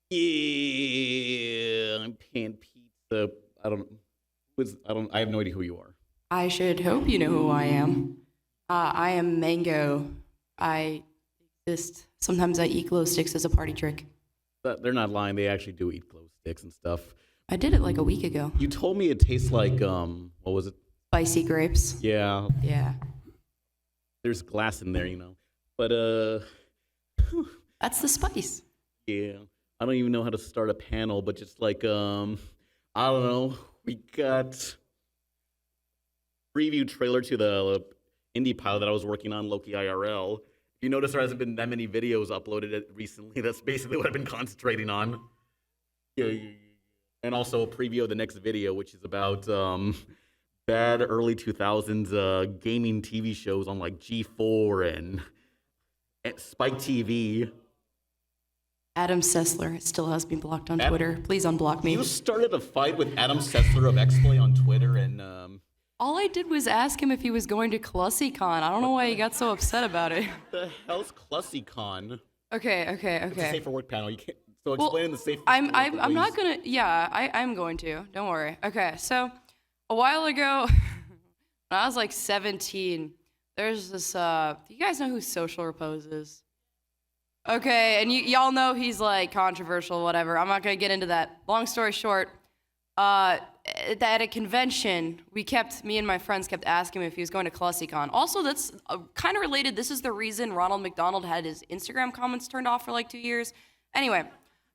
Yeah, I'm pan pizza. I don't. I have no idea who you are. I should hope you know who I am. I am Mango. I exist. Sometimes I eat glow sticks as a party trick. But they're not lying. They actually do eat glow sticks and stuff. I did it like a week ago. You told me it tastes like what was it? Spicy grapes. Yeah, Yeah. there's glass in there, you know. But That's the spice. yeah, I don't even know how to start a panel. But just like I don't know. We got preview trailer to the indie pilot that I was working on, Loki IRL. If you notice, there hasn't been that many videos uploaded recently. That's basically what I've been concentrating on. Yeah. And also a preview of the next video, which is about bad early 2000s gaming TV shows on like G4 and Spike TV. Adam Sessler still has me blocked on Twitter. Please unblock me. You started a fight with Adam Sessler of XPlay on Twitter, and All I did was ask him if he was going to ClussyCon. I don't know why he got so upset about it. the hell's ClussyCon? Okay. It's a safe for work panel. You can't. So explain the safe. I'm not gonna. Yeah, I'm going to. Don't worry. Okay, so a while ago, when I was like 17, there's this. Do you guys know who Social Repose is? Okay, and y'all know he's like controversial, whatever. I'm not gonna get into that. Long story short, at a convention, me and my friends kept asking him if he was going to ClussyCon. Also, that's kind of related. This is the reason Ronald McDonald had his Instagram comments turned off for like 2 years. Anyway,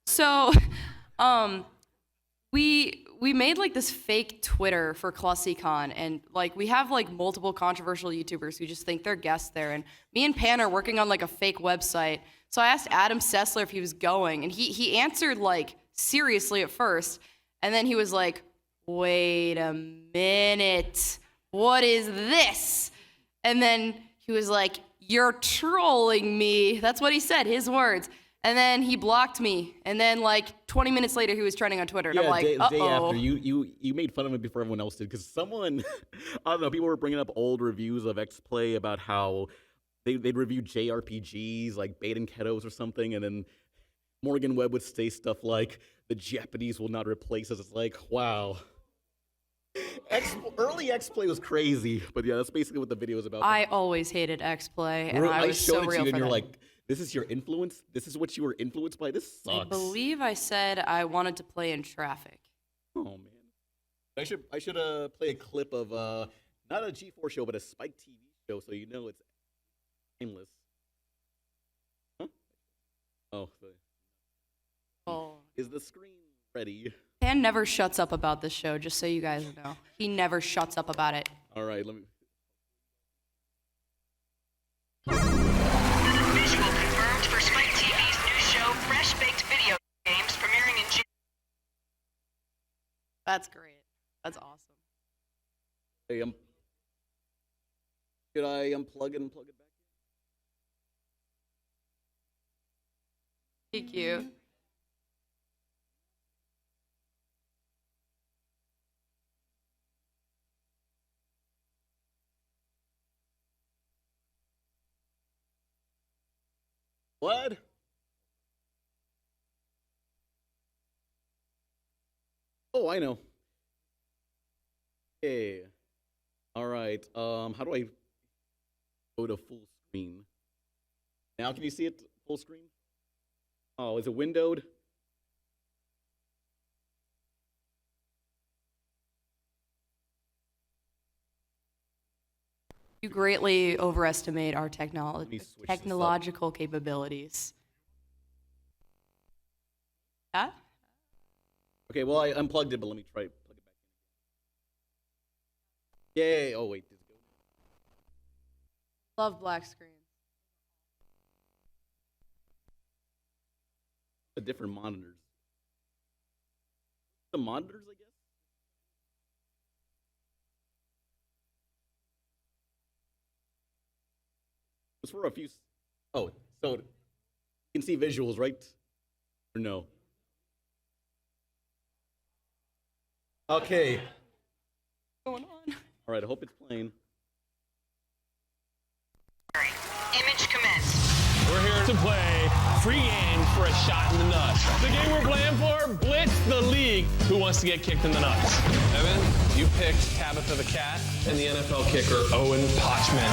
so we made like this fake Twitter for ClussyCon, and like we have like multiple controversial YouTubers who just think they're guests there, and me and Pan are working on like a fake website. So I asked Adam Sessler if he was going, and he answered like seriously at first, and then he was like, wait a minute, what is this? And then he was like, you're trolling me. That's what he said, his words. And then he blocked me. And then like 20 minutes later, he was trending on Twitter. And I'm like, day after, you made fun of him before everyone else did. Because someone, I don't know, people were bringing up old reviews of XPlay about how they'd review JRPGs, like Bait and Ketos or something. And then Morgan Webb would say stuff like, the Japanese will not replace us. It's like, wow. Early XPlay was crazy. But yeah, that's basically what the video is about. I always hated XPlay. And I was so real for and that. You're like, this is your influence? This is what you were influenced by? This sucks. I believe I said I wanted to play in traffic. Oh, man. I should play a clip of, not a G4 show, but a Spike TV show, so you know it's timeless. Huh? Oh. Oh. Is the screen ready? Pan never shuts up about this show, just so you guys know. He never shuts up about it. All right, let me... Visual confirmed for Spike TV's new show, Fresh Baked Video Games, premiering in June. That's great. That's awesome. Hey, should I unplug it and plug it back in? Thank you. What? Oh, I know. Okay. All right. How do I go to full screen? Now can you see it full screen? Oh, is it windowed? You greatly overestimate our technological capabilities. Yeah? Okay, well, I unplugged it, but let me try to plug it back in. Yay! Oh, wait. Does it go? Love black screens. The different monitors. The monitors, I guess? It's for a few... Oh, so you can see visuals, right? Or no? Okay. What's going on? All right, I hope it's playing. Image commenced. We're here about to play free game for a shot in the nuts. The game we're playing for, Blitz the League. Who wants to get kicked in the nuts? Evan, you picked Tabitha the Cat and the NFL kicker, Owen Potchman.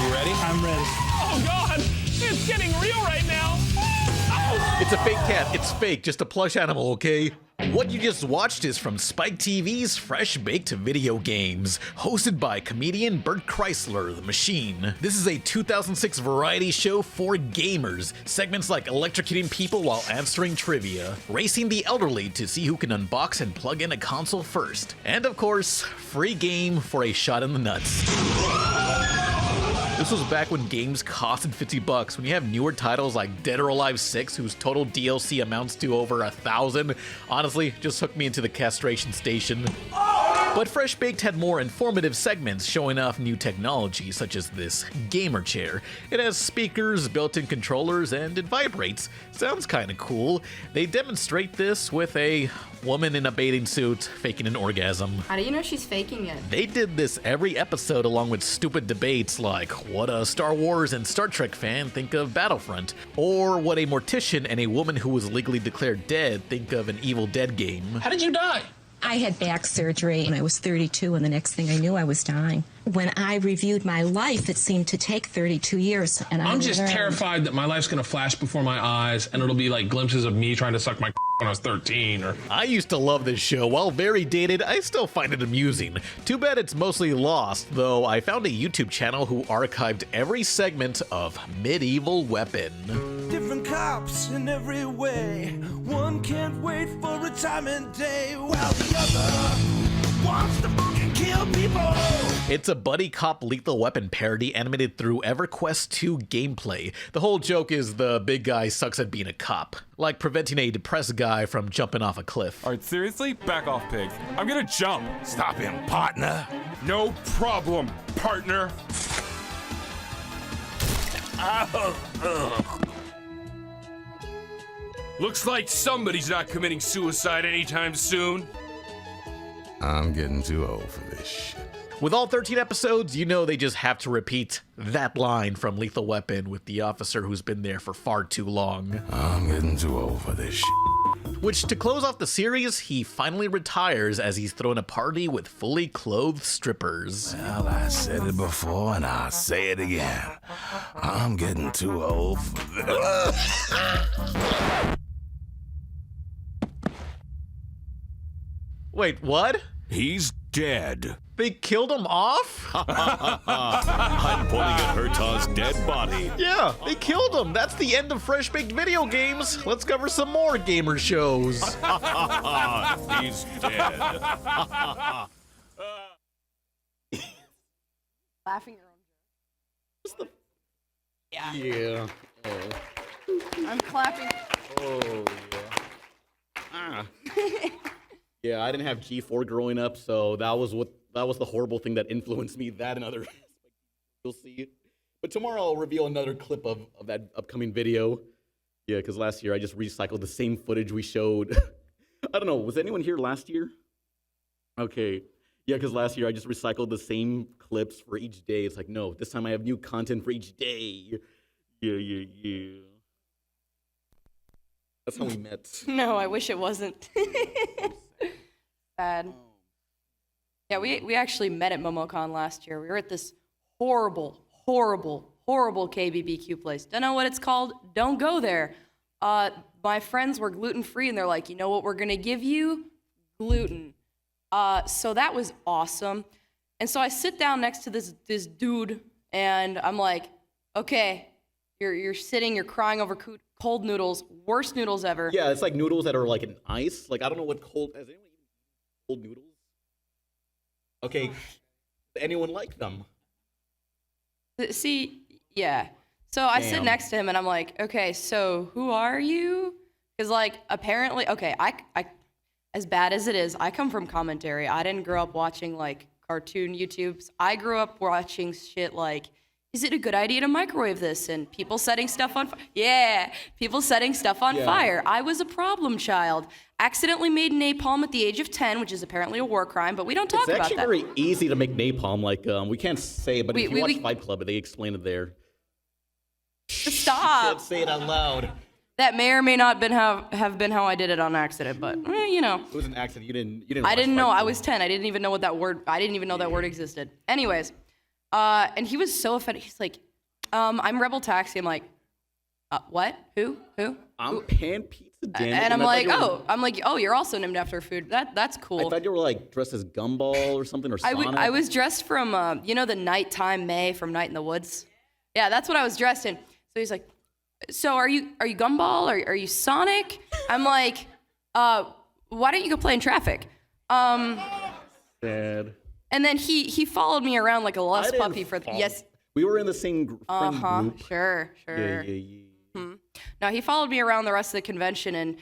You ready? I'm ready. Oh, God. It's getting real right now. Oh. It's a fake cat. It's fake. Just a plush animal, okay? What you just watched is from Spike TV's Fresh Baked Video Games, hosted by comedian Bert Kreisler, the Machine. This is a 2006 variety show for gamers. Segments like electrocuting people while answering trivia, racing the elderly to see who can unbox and plug in a console first, and of course, free game for a shot in the nuts. This was back when games costed $50. When you have newer titles like Dead or Alive 6, whose total DLC amounts to over 1,000, honestly, just hook me into the castration station. But Fresh Baked had more informative segments showing off new technology, such as this gamer chair. It has speakers, built-in controllers, and it vibrates. Sounds kinda cool. They demonstrate this with a woman in a bathing suit faking an orgasm. How do you know she's faking it? They did this every episode along with stupid debates like what a Star Wars and Star Trek fan think of Battlefront, or what a mortician and a woman who was legally declared dead think of an Evil Dead game. How did you die? I had back surgery when I was 32, and the next thing I knew, I was dying. When I reviewed my life, it seemed to take 32 years, and I'm just learned. terrified that my life's gonna flash before my eyes, and it'll be like glimpses of me trying to suck my when I was 13, or... I used to love this show. While very dated, I still find it amusing. Too bad it's mostly lost, though I found a YouTube channel who archived every segment of Medieval Weapon. Different cops in every way. One can't wait for retirement day, while the other wants to fucking kill people. It's a buddy cop Lethal Weapon parody animated through EverQuest 2 gameplay. The whole joke is the big guy sucks at being a cop, like preventing a depressed guy from jumping off a cliff. All right, seriously? Back off, pigs. I'm gonna jump. Stop him, partner. No problem, partner. Looks like somebody's not committing suicide anytime soon. I'm getting too old for this shit. With all 13 episodes, you know they just have to repeat that line from Lethal Weapon with the officer who's been there for far too long. I'm getting too old for this shit. Which, to close off the series, he finally retires as he's throwing a party with fully clothed strippers. Well, I said it before and I'll say it again. I'm getting too old for this. Wait, what? He's dead. They killed him off? I'm pointing at Hertog's dead body. Yeah, they killed him. That's the end of Fresh Baked Video Games. Let's cover some more gamer shows. He's dead. Laughing your own joke. Yeah. Yeah. Oh. I'm clapping. Oh, yeah. Ah. Yeah, I didn't have G4 growing up, so that was the horrible thing that influenced me. That and other you'll see. But tomorrow I'll reveal another clip of that upcoming video. Yeah, because last year I just recycled the same footage we showed. I don't know, was anyone here last year? Okay. Yeah, because last year I just recycled the same clips for each day. It's like, no, this time I have new content for each day. Yeah. That's how we met. No, I wish it wasn't. Bad. Yeah, we actually met at MomoCon last year. We were at this horrible KBBQ place. Don't know what it's called. Don't go there. My friends were gluten-free, and they're like, you know what we're going to give you? Gluten. So that was awesome. And so I sit down next to this dude, and I'm like, okay, you're sitting, you're crying over cold noodles, worst noodles ever. Yeah, it's like noodles that are like in ice. Like, I don't know what cold... Has anyone eaten cold noodles? Okay. Does anyone like them? See, yeah. So I sit Damn. next to him, and I'm like, okay, so who are you? Because, like, apparently, okay, I, as bad as it is, I come from commentary. I didn't grow up watching, like, cartoon YouTubes. I grew up watching shit like, is it a good idea to microwave this? And people setting stuff on fire. Yeah, people setting stuff on fire. I was a problem child. Accidentally made napalm at the age of 10, which is apparently a war crime, but we don't talk about that. It's actually very easy to make napalm. Like, we can't say, but if you watch Fight Club, they explain it there. Stop. Can't say it out loud. That may or may not have been how I did it on accident, but you know. It was an accident. You didn't. I didn't watch know. Fight I Club. was 10. I didn't even know what that word. I didn't even know that word existed. Anyways, and he was so offended. He's like, "I'm Rebeltaxi." I'm like, "What? Who? I'm Pan Pizza Dan. And I'm I like, thought "Oh, you're also named after food. That's cool." I thought you were like dressed as Gumball or something or Sonic. I was dressed from the nighttime May from Night in the Woods. Yeah, that's what I was dressed in. So he's like, "So are you Gumball? Are you Sonic?" I'm like, "Why don't you go play in traffic?" Sad. And then he followed me around like a lost didn't puppy for follow- yes. We were in the same friend group. Sure. Yeah. No, he followed me around the rest of the convention, and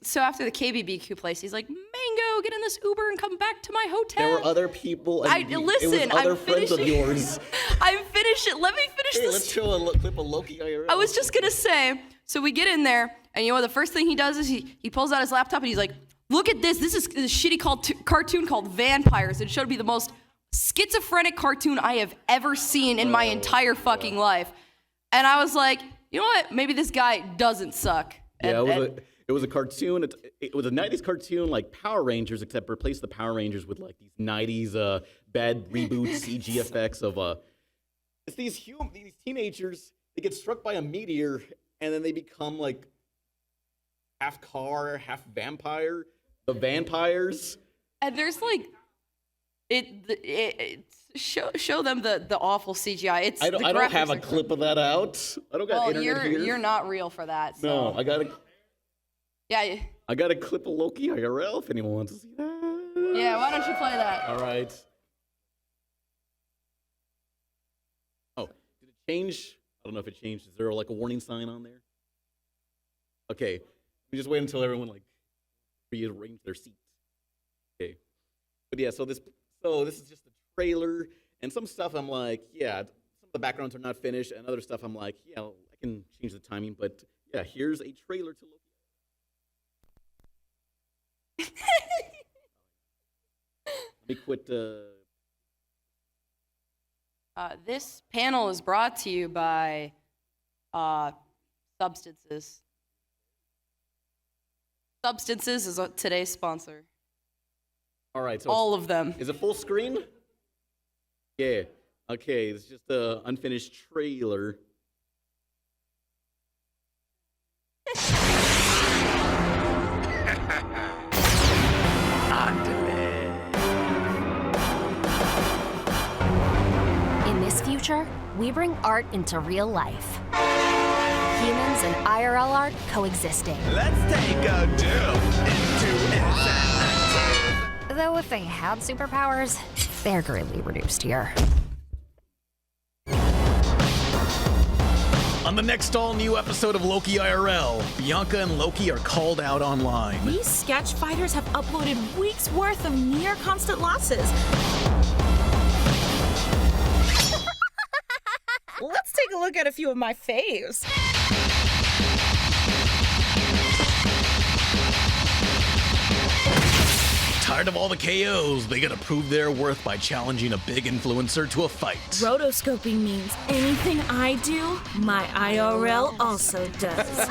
so after the KBBQ place, he's like, "Mango, get in this Uber and come back to my hotel." There were other people. And it was listen. other I'm friends of finishing. yours. I'm finishing. Let me finish Hey, this. let's show a clip of Loki IRL. I was just gonna say. So we get in there, and you know what? The first thing he does is he pulls out his laptop and he's like, "Look at this. This is a shitty cartoon called Vampires. It showed me the most schizophrenic cartoon I have ever seen in my entire fucking life." And I was like, you know what? Maybe this guy doesn't suck. Yeah, it was a cartoon. It was a 90s cartoon like Power Rangers, except replace the Power Rangers with like these 90s bad reboot CG effects of it's these teenagers. They get struck by a meteor and then they become like half car, half vampire. The vampires. And there's like, show them the awful CGI. It's I don't have a clip of that out. I don't got internet here. You're not real for that. So. No, I got a. Yeah. I got a clip of Loki IRL if anyone wants to see that. Yeah, why don't you play that? All right. Oh, did it change? I don't know if it changed. Is there like a warning sign on there? Okay, we just wait until everyone like rearrange their seats. Okay, but yeah, so this is just a trailer, and some stuff I'm like, yeah, some of the backgrounds are not finished, and other stuff I'm like, yeah, I can change the timing, but yeah, here's a trailer to Loki. Let me quit. This panel is brought to you by Substances. Substances is today's sponsor. All right, so all of them. Is it full screen? Yeah. Okay, it's just an unfinished trailer. In this future, we bring art into real life. Humans and IRL art coexisting. Let's take a dip into insanity. Though if they had superpowers, they're greatly reduced here. On the next all-new episode of Loki IRL, Bianca and Loki are called out online. These sketch fighters have uploaded weeks' worth of near-constant losses. Let's take a look at a few of my faves. Tired of all the KOs, they gotta prove their worth by challenging a big influencer to a fight. Rotoscoping means anything I do, my IRL also does.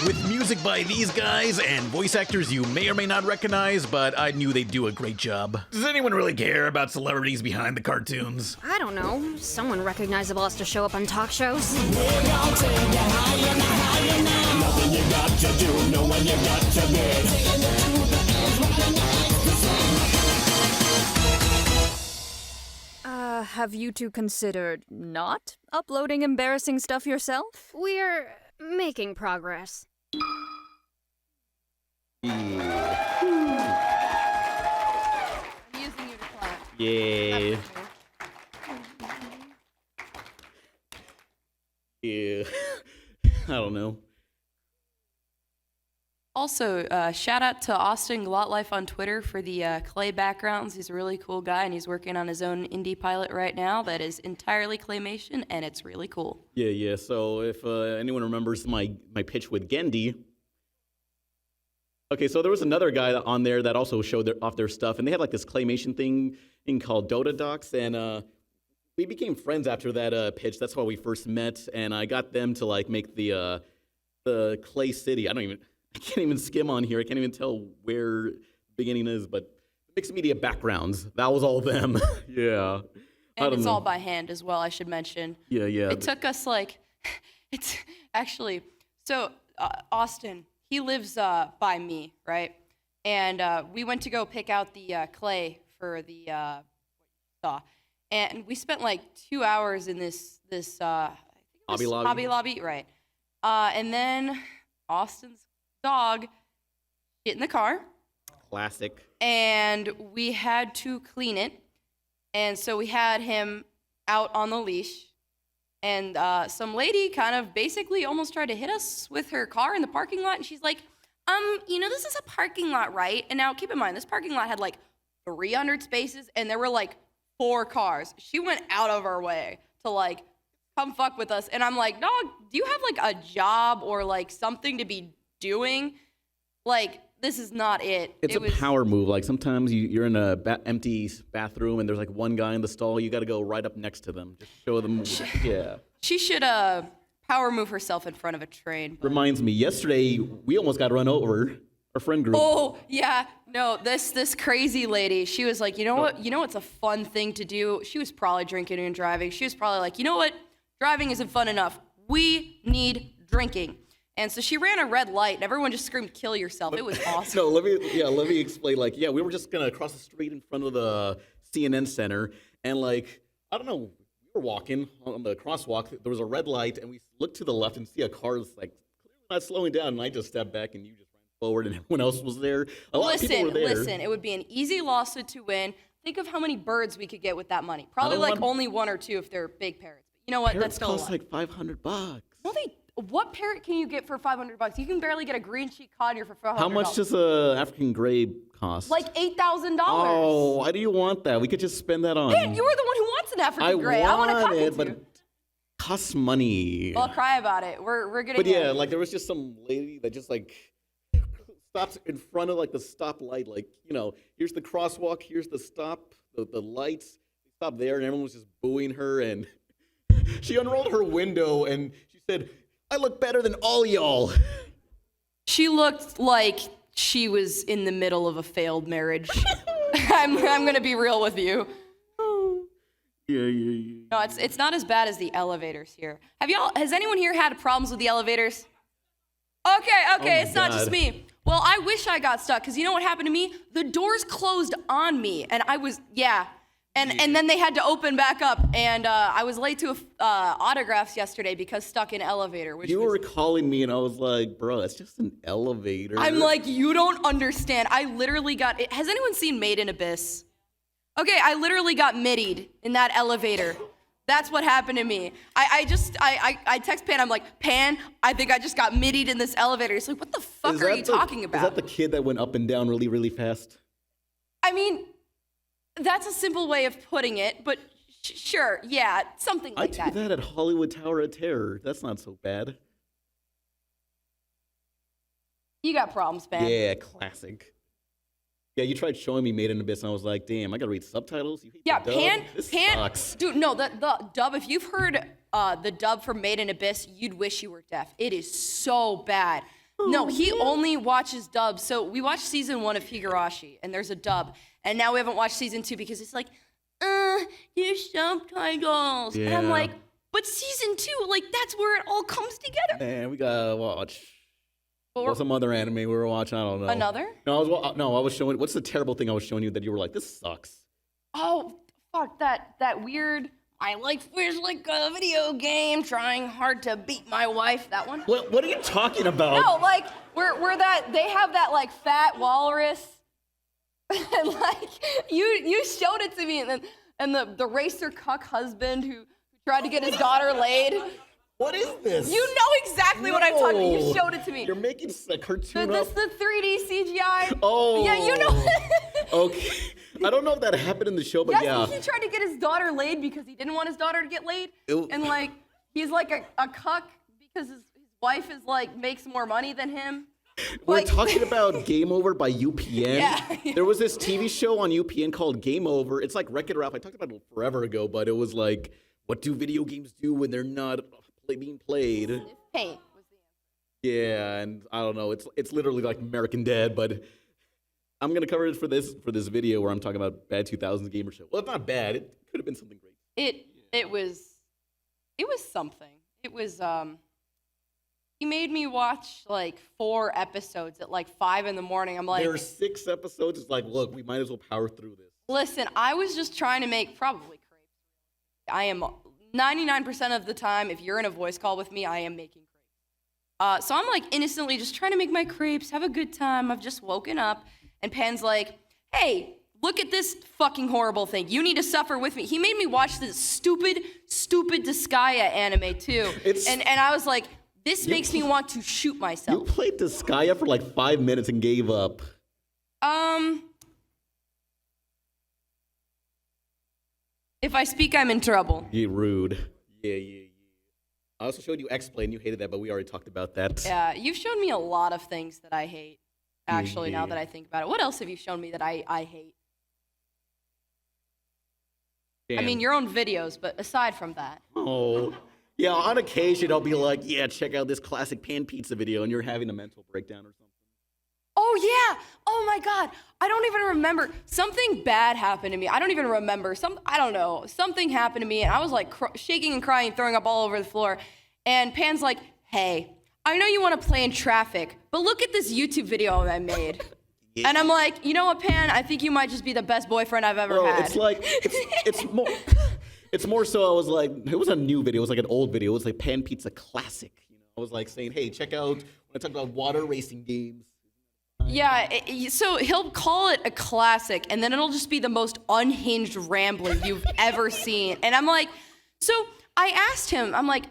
With music by these guys and voice actors you may or may not recognize, but I knew they'd do a great job. Does anyone really care about celebrities behind the cartoons? I don't know. Someone recognizable has to show up on talk shows. Have you two considered not uploading embarrassing stuff yourself? We're making progress. I'm using you to clap. Yeah. Yeah. I don't know. Also, shout out to Austin Glotlife on Twitter for the clay backgrounds. He's a really cool guy, and he's working on his own indie pilot right now that is entirely claymation, and it's really cool. Yeah. So if anyone remembers my pitch with Gendy. Okay, so there was another guy on there that also showed off their stuff, and they had like this claymation thing called Dota Docs, and we became friends after that pitch. That's how we first met, and I got them to like make the Clay City. I can't even skim on here. I can't even tell where the beginning is, but mixed media backgrounds. That was all them. Yeah. And it's all by hand as well, I should mention. Yeah. It took us like, it's actually, so Austin, he lives by me, right? And we went to go pick out the clay for the saw. And we spent like 2 hours in this Hobby Lobby? Hobby Lobby, right. And then Austin's dog shit in the car. Classic. And we had to clean it. And so we had him out on the leash. And some lady kind of basically almost tried to hit us with her car in the parking lot. And she's like, this is a parking lot, right? And now keep in mind, this parking lot had like 300 spaces and there were like 4 cars. She went out of her way to like come fuck with us. And I'm like, dog, do you have like a job or like something to be doing? Like, this is not it. It's a power move. Like sometimes you're in a empty bathroom and there's like one guy in the stall. You got to go right up next to them. Just show them. Yeah. She should power move herself in front of a train. But. Reminds me, yesterday we almost got run over. Our friend group. Oh yeah, no, this crazy lady. She was like, you know what? You know what's a fun thing to do? She was probably drinking and driving. She was probably like, you know what? Driving isn't fun enough. We need drinking. And so she ran a red light, and everyone just screamed, "Kill yourself!" It was awesome. No, let me explain. Like, yeah, we were just gonna cross the street in front of the CNN Center, and like, I don't know, we were walking on the crosswalk. There was a red light, and we looked to the left and see a car that's like clearly not slowing down. And I just stepped back, and you just ran forward, and everyone else was there. A lot of people were there. Listen, it would be an easy lawsuit to win. Think of how many birds we could get with that money. Probably like only 1 or 2 if they're big parrots. But you know what? Parrots That's still cost like $500. No, what parrot can you get for $500? You can barely get a green cheek conure for $500. How much does a African gray cost? Like $8,000. Oh, why do you want that? We could just spend that on. Man, you were the one who wants an African gray. I want to cut it, but it costs money. Well, cry about it. We're getting. But yeah, like there was just some lady that just like stops in front of like the stoplight. Like, here's the crosswalk, here's the stop, the lights. They stopped there, and everyone was just booing her. And she unrolled her window and she said, "I look better than all y'all." She looked like she was in the middle of a failed marriage. I'm gonna be real with you. Yeah. No, it's not as bad as the elevators here. Has anyone here had problems with the elevators? Okay, it's not just me. Well, I wish I got stuck, because you know what happened to me? The doors closed on me, and I was, And then they had to open back up, and I was late to autographs yesterday because stuck in elevator. You were calling me, and I was like, bro, it's just an elevator. I'm like, you don't understand. I literally got it. Has anyone seen Made in Abyss? Okay, I literally got middied in that elevator. That's what happened to me. I text Pan, I'm like, Pan, I think I just got middied in this elevator. He's like, what the fuck are you talking about? Is that the kid that went up and down really, really fast? I mean, that's a simple way of putting it, but sure, yeah, something like that. I do that at Hollywood Tower of Terror. That's not so bad. You got problems, Pan. Yeah, classic. Yeah, you tried showing me Made in Abyss, and I was like, damn, I gotta read subtitles? You hate the dub? This sucks. Dude, no, the dub, if you've heard the dub for Made in Abyss, you'd wish you were deaf. It is so bad. No, he only watches dubs. So we watched season 1 of Higurashi, and there's a dub. And now we haven't watched season 2 because it's like, there's subtitles. Yeah. And I'm like, but season 2, like, that's where it all comes together. Man, we gotta watch. Or some other anime we were watching, I don't know. Another? No, I was showing, what's the terrible thing I was showing you that you were like, this sucks? Oh, fuck, that weird, I like fish like a video game, trying hard to beat my wife, that one? What are you talking about? No, like, where they have that, like, fat walrus, and, like, you showed it to me, and the racer cuck husband who tried to get his daughter laid. What is this? You know exactly what I'm talking about. You showed it to me. You're making a cartoon This the 3D CGI. Oh. Yeah, you know. Okay. I don't know if that happened in the show, but yeah. He tried to get his daughter laid because he didn't want his daughter to get laid. And, like, he's like a cuck because his wife is, like, makes more money than him. We're Like- talking about Game Over by UPN. Yeah. There was this TV show on UPN called Game Over. It's like Wreck-It Ralph. I talked about it forever ago, but it was like, what do video games do when they're not being played? Paint. Yeah, and I don't know. It's literally like American Dad, but I'm gonna cover it for this video where I'm talking about bad 2000s gamer show. Well, it's not bad. It could have been something great. It was something. It was he made me watch like 4 episodes at like 5 in the morning. I'm like, There are 6 episodes. It's like, look, we might as well power through this. listen, I was just trying to make probably crepes. I am 99% of the time, if you're in a voice call with me, I am making crepes. So I'm like innocently just trying to make my crepes, have a good time. I've just woken up, and Pan's like, hey, look at this fucking horrible thing. You need to suffer with me. He made me watch this stupid Disgaea anime too. And I was like, this makes me want to shoot myself. You played Disgaea for like 5 minutes and gave up. If I speak, I'm in trouble. You rude. Yeah. I also showed you X-Plane. You hated that, but we already talked about that. Yeah, you've shown me a lot of things that I hate, actually, Yeah. now that I think about it. What else have you shown me that I hate? I Damn. mean, your own videos, but aside from that. Oh. Yeah, on occasion I'll be like, yeah, check out this classic pan pizza video, and you're having a mental breakdown or something. Oh, yeah! Oh, my God! I don't even remember. Something bad happened to me. I don't even remember. I don't know. Something happened to me, and I was like shaking and crying, throwing up all over the floor. And Pan's like, hey, I know you want to play in traffic, but look at this YouTube video I made. Yeah. And I'm like, you know what, Pan? I think you might just be the best boyfriend I've ever had. It's like, it's more so I was like, it was a new video. It was like an old video. It was like Pan Pizza Classic. You know, I was like saying, hey, check out when I talk about water racing games. Yeah, so he'll call it a classic, and then it'll just be the most unhinged rambling you've ever seen. And I'm like, so I asked him, I'm like,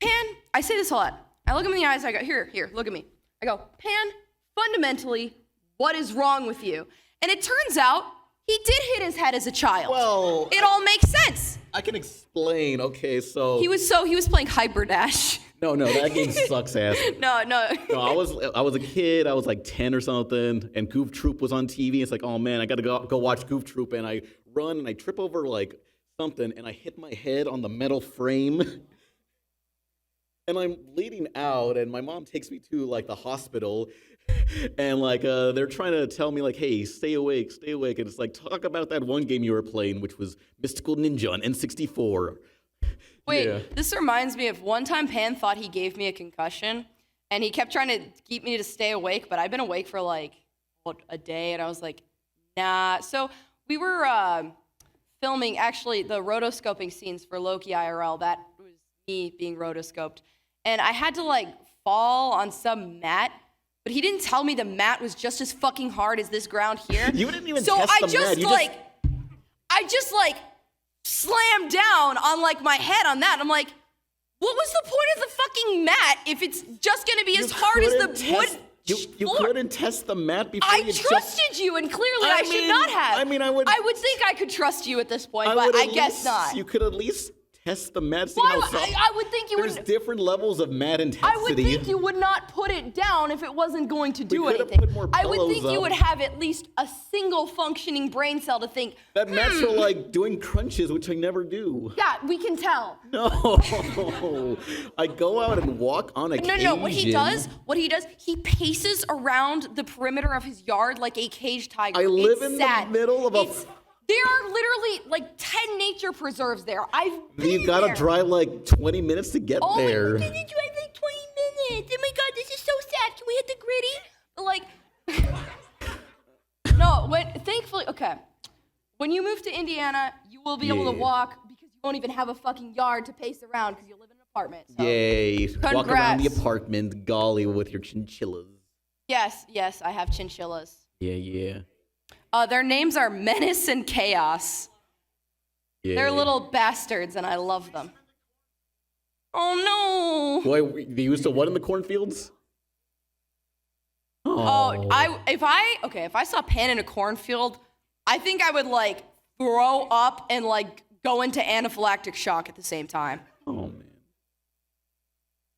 Pan, I say this a lot. I look him in the eyes, I go, here, look at me. I go, Pan, fundamentally, what is wrong with you? And it turns out he did hit his head as a child. Well, it all makes sense. I can explain. Okay, so He was playing Hyper Dash. No, that game sucks ass. No. No, I was a kid. I was like 10 or something, and Goof Troop was on TV. It's like, oh man, I gotta go watch Goof Troop, and I run and I trip over like something, and I hit my head on the metal frame, and I'm bleeding out. And my mom takes me to like the hospital, and like they're trying to tell me like, hey, stay awake, and it's like, talk about that one game you were playing, which was Mystical Ninja on N64. Wait, Yeah. This reminds me of one time Pan thought he gave me a concussion, and he kept trying to keep me to stay awake, but I've been awake for like a day, and I was like, nah. So we were filming actually the rotoscoping scenes for Loki IRL. That was me being rotoscoped, and I had to like fall on some mat, but he didn't tell me the mat was just as fucking hard as this ground here. You didn't even so test the mat. I just slammed down on like my head on that. I'm like, what was the point of the fucking mat if it's just gonna be as hard as the wood? You couldn't test the mat before I trusted you, and clearly I should not have. I mean, I would think I could trust you at this point, but I guess not. You could at least test the mat. See Well, how soft. I would think you There's would. different levels of mat intensity. I would think you would not put it down if it wasn't going to do We could've anything. put more I would pillows think you up. would have at least a single functioning brain cell to think. That mat's for like doing crunches, which I never do. Yeah, we can tell. No, I go out and walk on occasion. No. What he does, he paces around the perimeter of his yard like a caged tiger. I live It's in sad. the middle of There are literally like 10 nature preserves there. I've been You gotta there. drive like 20 minutes to get Oh there. my God, you drive like 20 minutes. Oh my God, this is so sad. Can we hit the gritty? Like, no, thankfully, okay. When you move to Indiana, you will be able to walk because you won't even have a fucking yard to pace around because you live in an apartment. So. Yay. Walk around the Congrats. apartment, golly, with your chinchillas. Yes, I have chinchillas. Yeah. Their names are Menace and Chaos. Yeah. They're little bastards, and I love them. Oh no! Boy, they used to what in the cornfields? If I saw Pan in a cornfield, I think I would like throw up and like go into anaphylactic shock at the same time. Oh man.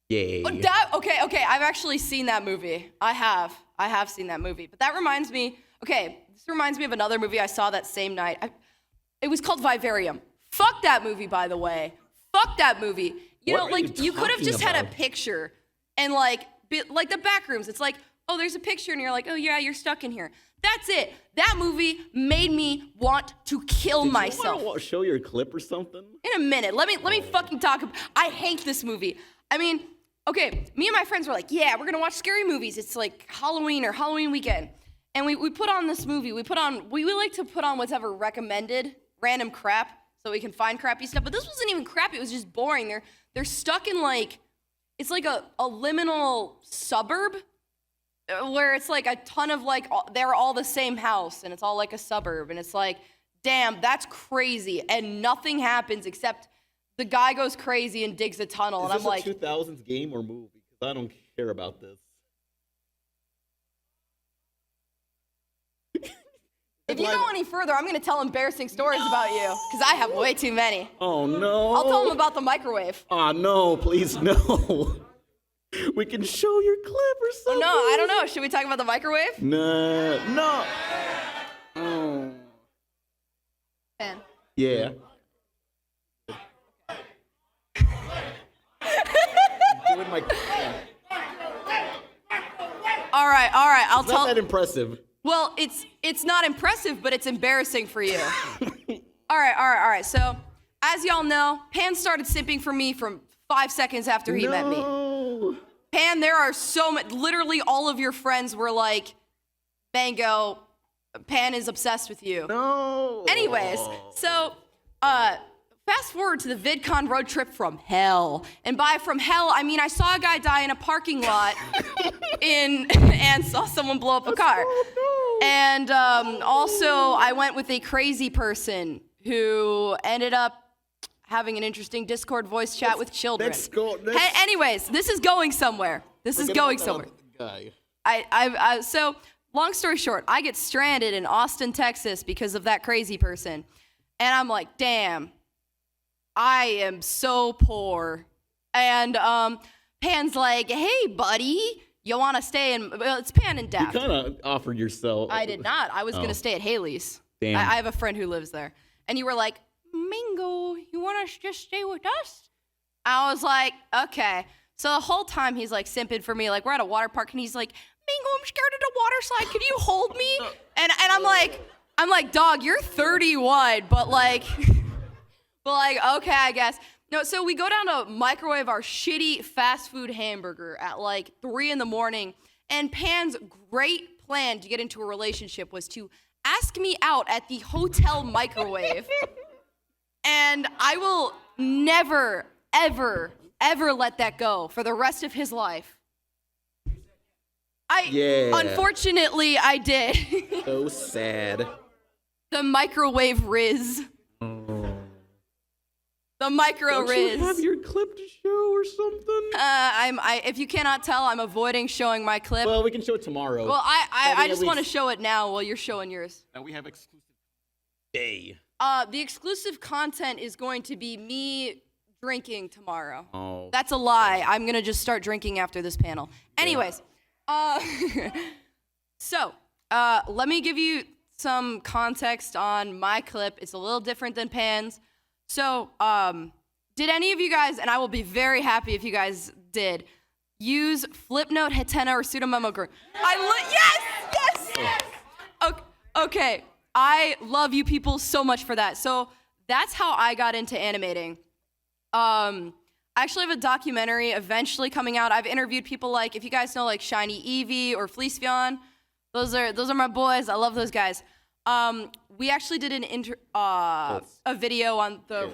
Yay. Okay. I've actually seen that movie. I have seen that movie. But that reminds me. Okay, this reminds me of another movie I saw that same night. It was called Vivarium. Fuck that movie, by the way. Fuck that movie. You know, like you could have just had a picture and like the back rooms. It's like, oh, there's a picture, and you're like, oh yeah, you're stuck in here. That's it. That movie made me want to kill myself. You want to show your clip or something? In a minute. Let me fucking talk about. I hate this movie. I mean, okay, me and my friends were like, yeah, we're gonna watch scary movies. It's like Halloween or Halloween weekend. And we put on this movie. We like to put on whatever recommended random crap so we can find crappy stuff. But this wasn't even crappy. It was just boring. They're stuck in like, it's like a liminal suburb where it's like a ton of like, they're all the same house and it's all like a suburb. And it's like, damn, that's crazy. And nothing happens except the guy goes crazy and digs a tunnel. Is and I'm this like, a 2000s game or movie? Because I don't care about this. if you go any further, I'm going to tell embarrassing stories about you because I have way too many. Oh, no. I'll tell them about the microwave. Oh, no, please, no. We can show your clip or something. No, I don't know. Should we talk about the microwave? No. Oh. Ben. Yeah. Doing my... All right. I'll It's tell. not that impressive. Well, it's not impressive, but it's embarrassing for you. All right. So, as y'all know, Pan started simping for me from 5 seconds after he met me. Pan, there are so many. Literally, all of your friends were like, "Bango, Pan is obsessed with you." No. Anyways, so fast forward to the VidCon road trip from hell, and by from hell I mean I saw a guy die in a parking lot and saw someone blow up a car. And also, I went with a crazy person who ended up having an interesting Discord voice chat with children. Anyways, this is going somewhere. So, long story short, I get stranded in Austin, Texas because of that crazy person. And I'm like, damn, I am so poor. And Pan's like, hey, buddy. You want to stay in... Well, it's Pan and Daft. You kind of offered yourself. I did not. I was going to stay at Haley's. Damn. I have a friend who lives there. And you were like, Mingo, you want to just stay with us? I was like, okay. So the whole time he's like simping for me. Like we're at a water park and he's like, Mingo, I'm scared of the water slide. Can you hold me? And I'm like, dog, you're 31, but like, okay, I guess. No, so we go down to microwave our shitty fast food hamburger at like 3 a.m. And Pan's great plan to get into a relationship was to ask me out at the hotel microwave. And I will never, ever, ever let that go for the rest of his life. Unfortunately, I did. So sad. The microwave Riz. The micro Riz. Don't you have your clip to show or something? If you cannot tell, I'm avoiding showing my clip. Well, we can show it tomorrow. Well, I just want to show it now while you're showing yours. Now we have exclusive day. The exclusive content is going to be me drinking tomorrow. Oh. That's a lie. I'm going to just start drinking after this panel. Anyways, so let me give you some context on my clip. It's a little different than Pan's. So, did any of you guys, and I will be very happy if you guys did, use Flipnote, Hatena, or Pseudomemo? Yes! Okay, I love you people so much for that. So, that's how I got into animating. I actually have a documentary eventually coming out. I've interviewed people like, if you guys know like Shiny Eevee or Fleecevion, those are my boys. I love those guys. We actually did a video on the...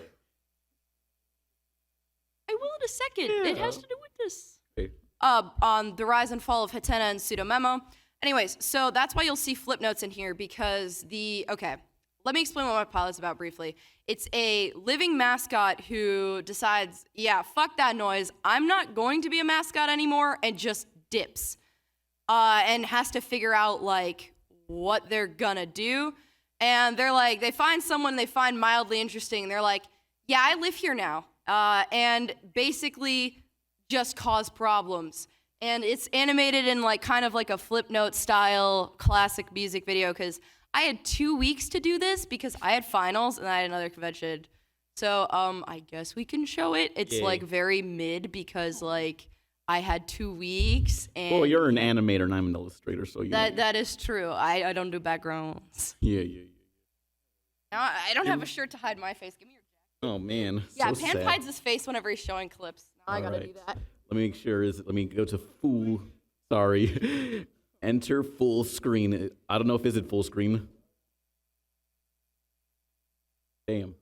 I will in a second. Yeah. It has to do with this. Okay. On the rise and fall of Hatena and Pseudomemo. Anyways, so that's why you'll see flip notes in here because okay, let me explain what my pilot's about briefly. It's a living mascot who decides, yeah, fuck that noise. I'm not going to be a mascot anymore and just dips. And has to figure out like what they're gonna do. And they're like, they find someone they find mildly interesting. And they're like, yeah, I live here now. And basically just cause problems. And it's animated in like kind of like a Flipnote style classic music video because I had 2 weeks to do this because I had finals and I had another convention. So I guess we can show it. It's like very mid because like I had 2 weeks. And well, you're an animator and I'm an illustrator, so that is true. I don't do backgrounds. Yeah. Now I don't have a shirt to hide my face. Give me your jacket. Oh man. Yeah, so Pan sad. hides his face whenever he's showing clips. Now I gotta do that. Let me make sure. Let me go to full. Sorry. Enter full screen. I don't know if is it full screen. Damn.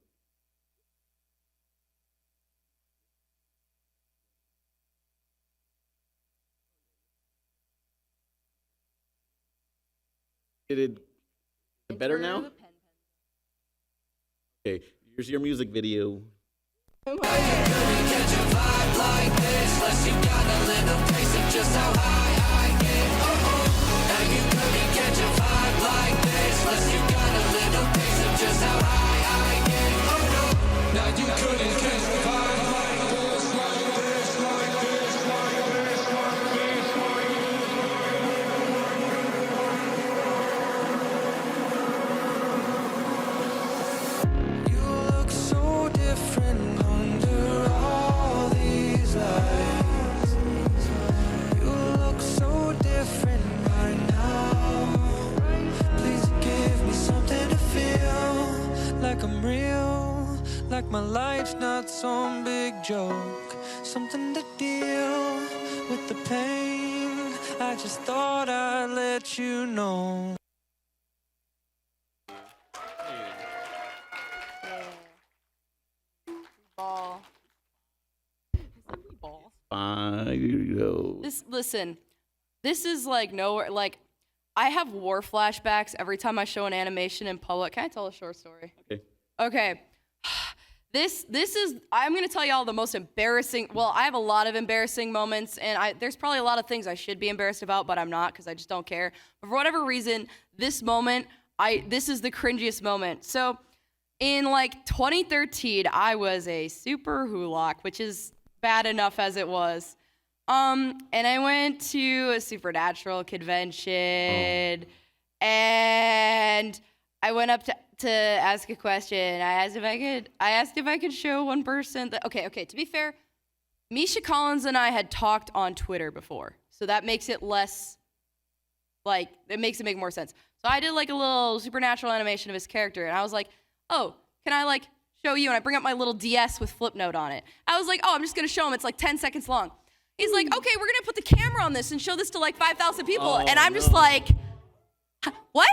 Did it better now? Okay, here's your music video. Like my life's not some big joke, something to deal with the pain. I just thought I'd let you know. Ball. Listen, this is like nowhere. Like, I have war flashbacks every time I show an animation in public. Can I tell a short story? Okay. This is, I'm going to tell y'all the most embarrassing, well, I have a lot of embarrassing moments, and there's probably a lot of things I should be embarrassed about, but I'm not, because I just don't care. But for whatever reason, this moment, this is the cringiest moment. So, in like 2013, I was a super hulock, which is bad enough as it was. And I went to a Supernatural convention, and I went up to ask a question. I asked if I could show one person that, okay, to be fair, Misha Collins and I had talked on Twitter before. So that makes it less, like, it makes it make more sense. So I did like a little Supernatural animation of his character, and I was like, oh, can I like show you? And I bring up my little DS with Flipnote on it. I was like, oh, I'm just gonna show him. It's like 10 seconds long. He's like, okay, we're gonna put the camera on this and show this to like 5,000 people. And I'm just like, what?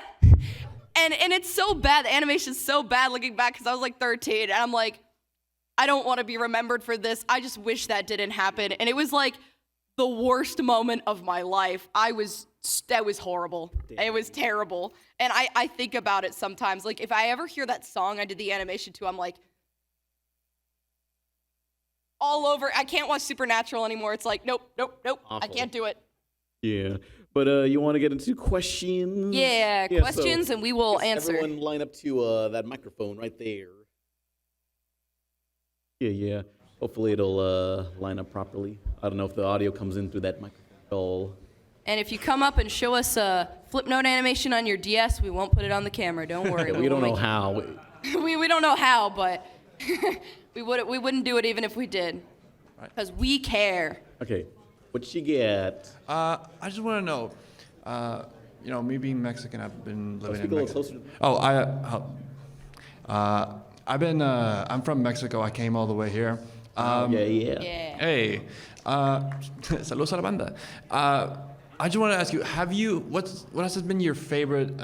And it's so bad. The animation's so bad looking back because I was like 13. And I'm like, I don't want to be remembered for this. I just wish that didn't happen. And it was like the worst moment of my life. That was horrible. It was terrible. And I think about it sometimes. Like, if I ever hear that song I did the animation to, I'm like, all over. I can't watch Supernatural anymore. It's like, nope. Awful. I can't do it. Yeah. But you want to get into questions? Yeah, questions, and we will answer. Everyone line up to that microphone right there. Yeah. Hopefully it'll line up properly. I don't know if the audio comes in through that microphone at all. And if you come up and show us a Flipnote animation on your DS, we won't put it on the camera. Don't worry. We don't know how. We don't know how, but we wouldn't do it even if we did, because we care. Okay. What you get? I just want to know, me being Mexican, I've been living in Mexico. I'm from Mexico. I came all the way here. Yeah. Hey, saludos a la banda. I just want to ask you, what has been your favorite,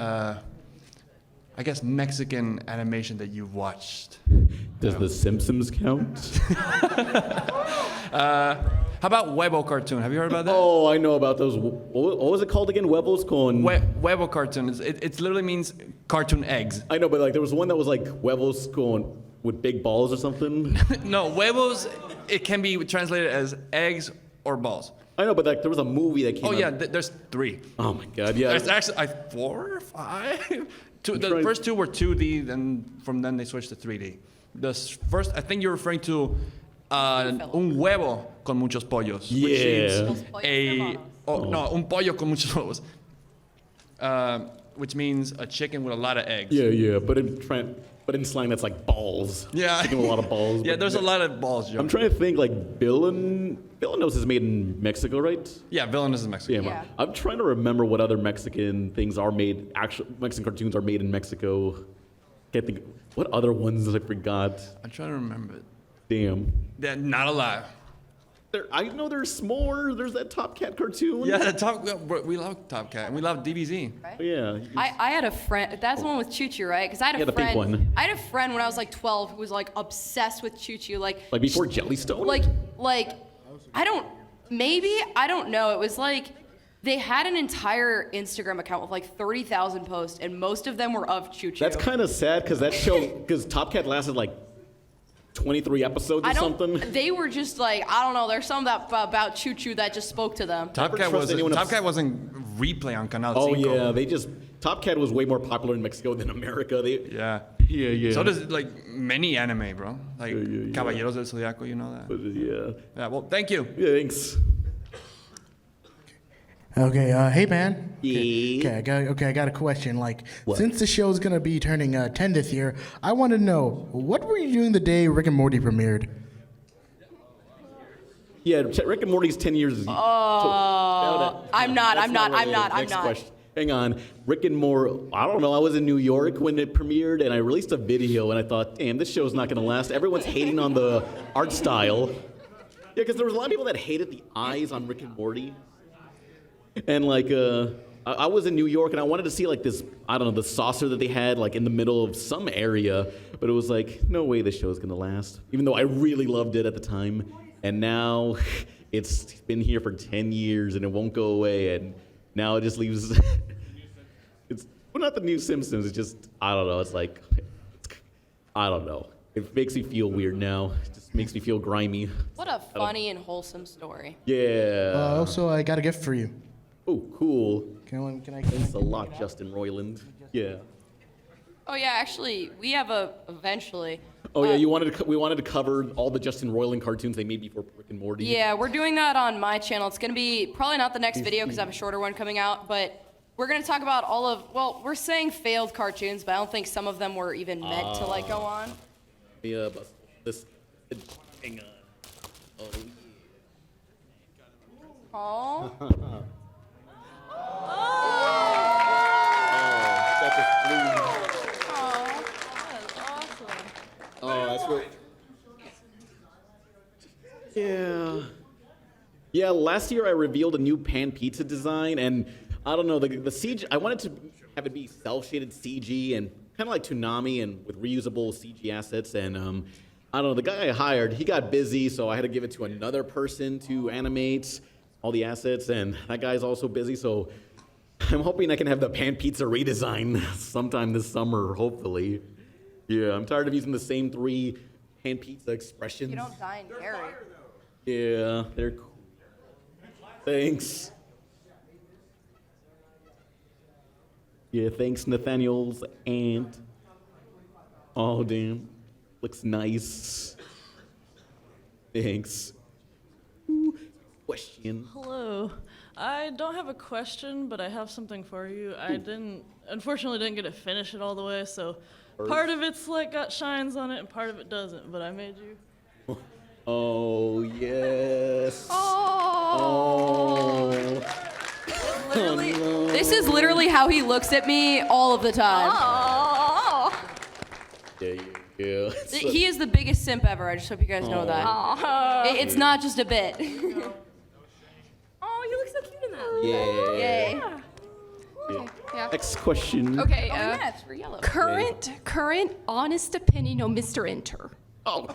Mexican animation that you've watched? Does The Simpsons count? How about Huevo cartoon? Have you heard about that? Oh, I know about those. What was it called again? Huevos con... Huevo cartoon. It literally means cartoon eggs. I know, but like there was one that was like huevos con with big balls or something. No, huevos, it can be translated as eggs or balls. I know, but like there was a movie that came out. Oh, yeah, there's 3. Oh, my God, yeah. There's actually 4 or 5. The first 2 were 2D, then from then they switched to 3D. The first, I think you're referring to un huevo con muchos pollos. Yeah. Un pollo con muchos huevos. Which means a chicken with a lot of eggs. Yeah. But in slang, that's like balls. Yeah. Chicken with a lot of balls. Yeah, there's a lot of balls, Joe. I'm trying to think, like, Villanos is made in Mexico, right? Yeah, Villanos is Mexico. Yeah. I'm trying to remember what other Mexican things are made, Mexican cartoons are made in Mexico. Can't think, what other ones I forgot? I'm trying to remember it. Damn. Yeah, not a lot. I know there's more. There's that Top Cat cartoon. Yeah, we love Top Cat, and we love DBZ. Right? Yeah. I had a friend. That's the one with Choo Choo, right? Because I had a the friend. pink one. I had a friend when I was like 12 who was like obsessed with Choo Choo. Like before Jellystone? Like I don't know. It was like they had an entire Instagram account with like 30,000 posts, and most of them were of Choo Choo. That's kind of sad because Top Cat lasted like 23 episodes or something. They were just like, I don't know. There's something about Choo Choo that just spoke to them. Top Cat wasn't replay on Canal 5. Oh yeah, Top Cat was way more popular in Mexico than America. Yeah. So does like many anime, bro. Like Caballeros del Zodiaco, you know that. Yeah. Well, thank you. Yeah, thanks. Okay, hey man. Yeah. I got a question. Like, since the show's gonna be turning 10 this year, I want to know, what were you doing the day Rick and Morty premiered? Yeah, Rick and Morty's 10 years. I'm not. Question. Hang on. Rick and Morty, I don't know. I was in New York when it premiered, and I released a video, and I thought, damn, this show's not gonna last. Everyone's hating on the art style. Yeah, because there was a lot of people that hated the eyes on Rick and Morty. And like, I was in New York and I wanted to see like this, I don't know, the saucer that they had like in the middle of some area, but it was like, no way this show is gonna last. Even though I really loved it at the time. And now it's been here for 10 years and it won't go away. And now it just leaves, not the new Simpsons, it's just, I don't know, it's like, I don't know. It makes me feel weird now. It just makes me feel grimy. What a funny and wholesome story. Yeah. Also, I got a gift for you. Oh, cool. Can I Thanks a lot, Justin Roiland. Yeah. Oh yeah, actually, we have eventually. Oh yeah, we wanted to cover all the Justin Roiland cartoons they made before Rick and Morty. Yeah, we're doing that on my channel. It's gonna be probably not the next video because I have a shorter one coming out, but we're gonna talk about we're saying failed cartoons, but I don't think some of them were even meant to like go on. Yeah, but this. Hang on. Oh. Oh. That's a flea. Oh, that's awesome. Oh, that's what. Yeah. Yeah, last year I revealed a new pan pizza design, and I don't know, the CG, I wanted to have it be cel-shaded CG and kind of like Toonami and with reusable CG assets, and I don't know, the guy I hired, he got busy, so I had to give it to another person to animate all the assets, and that guy's also busy, so I'm hoping I can have the pan pizza redesign sometime this summer, hopefully. Yeah, I'm tired of using the same 3 pan pizza expressions. You don't die in Gary. Yeah, they're cool. Thanks. Yeah, thanks, Nathaniel's aunt. Oh, damn. Looks nice. Thanks. Ooh, question. Hello. I don't have a question, but I have something for you. I unfortunately didn't get to finish it all the way, so part of it's like got shines on it and part of it doesn't, but I made you. Oh, yes. Oh. No. This is literally how he looks at me all of the time. Oh. Yeah. He is the biggest simp ever. I just hope you guys know that. It's not just a bit. Oh, you look so cute in that. Yeah. Yay. Yeah. Next question. Okay, it's for yellow. current honest opinion on Mr. Enter. Oh.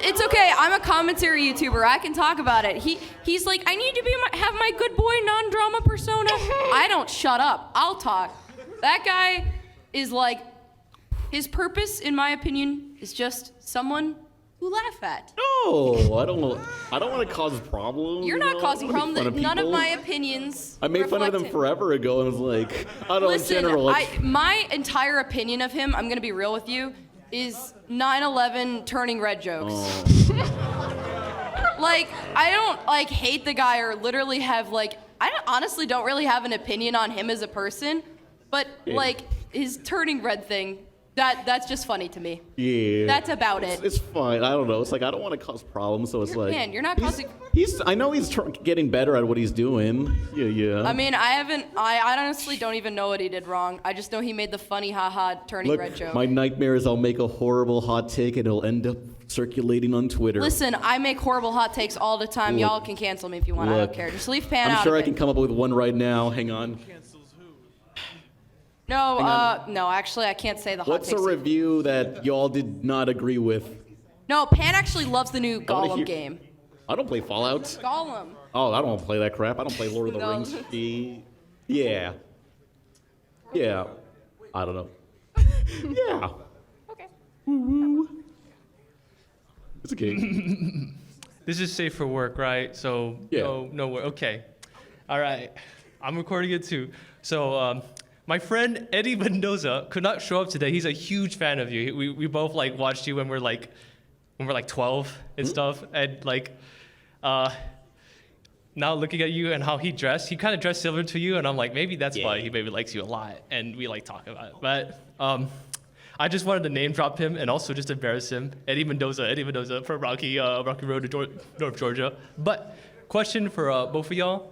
It's okay. I'm a commentary YouTuber. I can talk about it. He's like, I need to have my good boy non-drama persona. I don't shut up. I'll talk. That guy is like, his purpose, in my opinion, is just someone who laugh at. No, I don't want to cause problems. You're not causing problems. None of my opinions. I made fun of him forever ago and was like, I don't Listen, in general. My entire opinion of him, I'm gonna be real with you, is 9/11 turning red jokes. Oh. Like, I don't, like, hate the guy or literally have, like, honestly don't really have an opinion on him as a person, but, like, his turning red thing, that's just funny to me. Yeah. That's about it. It's fine. I don't know. It's like, I don't want to cause problems, so it's like... Man, you're not causing... I know he's getting better at what he's doing. Yeah. I mean, I honestly don't even know what he did wrong. I just know he made the funny haha turning red joke. My nightmare is I'll make a horrible hot take and it'll end up circulating on Twitter. Listen, I make horrible hot takes all the time. Y'all can cancel me if you want. I don't care. Just leave Pan out I'm sure of I can come up with one right now. Hang on. No, actually, I can't say the hot What's takes. a review that y'all did not agree with? No, Pan actually loves the new Gollum game. I don't play Fallout. Gollum. Oh, I don't want to play that crap. I don't play Lord of the No. Rings. Yeah. I don't know. Yeah. Okay. Woo-woo. It's okay. This is safe for work, right? So no work. Okay. All right. I'm recording it too. So my friend Eddie Mendoza could not show up today. He's a huge fan of you. We both like watched you when we're like 12 and stuff, and like now looking at you and how he dressed, he kind of dressed similar to you, and I'm like, maybe that's why he maybe likes you a lot, and we like talk about it. But I just wanted to name drop him and also just embarrass him. Eddie Mendoza from Rocky Road to North Georgia. But question for both of y'all,